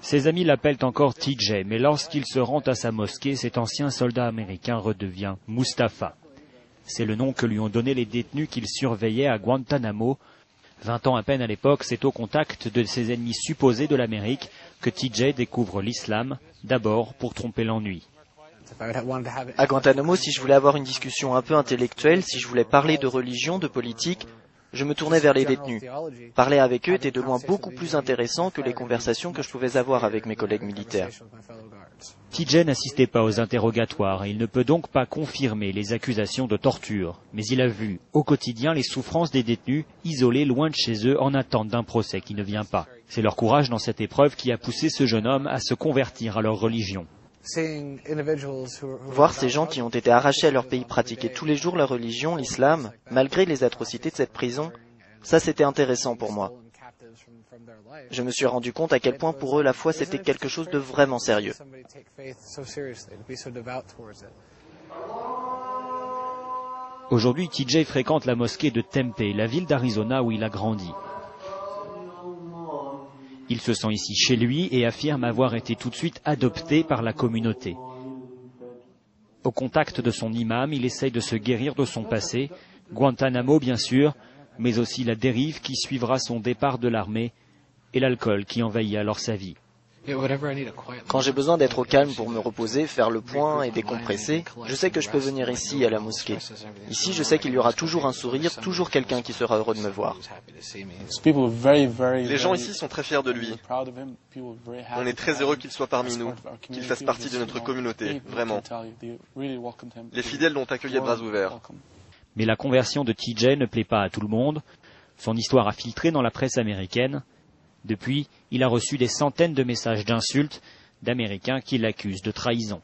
Ses amis l'appellent encore TJ, mais lorsqu'il se rend à sa mosquée, cet ancien soldat américain redevient Mustapha. C'est le nom que lui ont donné les détenus qu'il surveillait à Guantanamo. 20 ans à peine à l'époque, c'est au contact de ses ennemis supposés de l'Amérique que TJ découvre l'islam, d'abord pour tromper l'ennui. À Guantanamo, si je voulais avoir une discussion un peu intellectuelle, si je voulais parler de religion, de politique, je me tournais vers les détenus. Parler avec eux était de loin beaucoup plus intéressant que les conversations que je pouvais avoir avec mes collègues militaires. TJ n'assistait pas aux interrogatoires et il ne peut donc pas confirmer les accusations de torture. Mais il a vu au quotidien les souffrances des détenus isolés loin de chez eux en attente d'un procès qui ne vient pas. C'est leur courage dans cette épreuve qui a poussé ce jeune homme à se convertir à leur religion. Voir ces gens qui ont été arrachés à leur pays pratiquer tous les jours leur religion, l'islam, malgré les atrocités de cette prison, ça c'était intéressant pour moi. Je me suis rendu compte à quel point pour eux la foi c'était quelque chose de vraiment sérieux. Aujourd'hui, TJ fréquente la mosquée de Tempe, la ville d'Arizona où il a grandi. Il se sent ici chez lui et affirme avoir été tout de suite adopté par la communauté. Au contact de son imam, il essaye de se guérir de son passé, Guantanamo bien sûr, mais aussi la dérive qui suivra son départ de l'armée et l'alcool qui envahit alors sa vie. Quand j'ai besoin d'être au calme pour me reposer, faire le point et décompresser, je sais que je peux venir ici à la mosquée. Ici, je sais qu'il y aura toujours un sourire, toujours quelqu'un qui sera heureux de me voir. Les gens ici sont très fiers de lui. On est très heureux qu'il soit parmi nous, qu'il fasse partie de notre communauté, vraiment. Les fidèles l'ont accueilli à bras ouverts. Mais la conversion de TJ ne plaît pas à tout le monde. Son histoire a filtré dans la presse américaine. Depuis, il a reçu des centaines de messages d'insultes d'Américains qui l'accusent de trahison.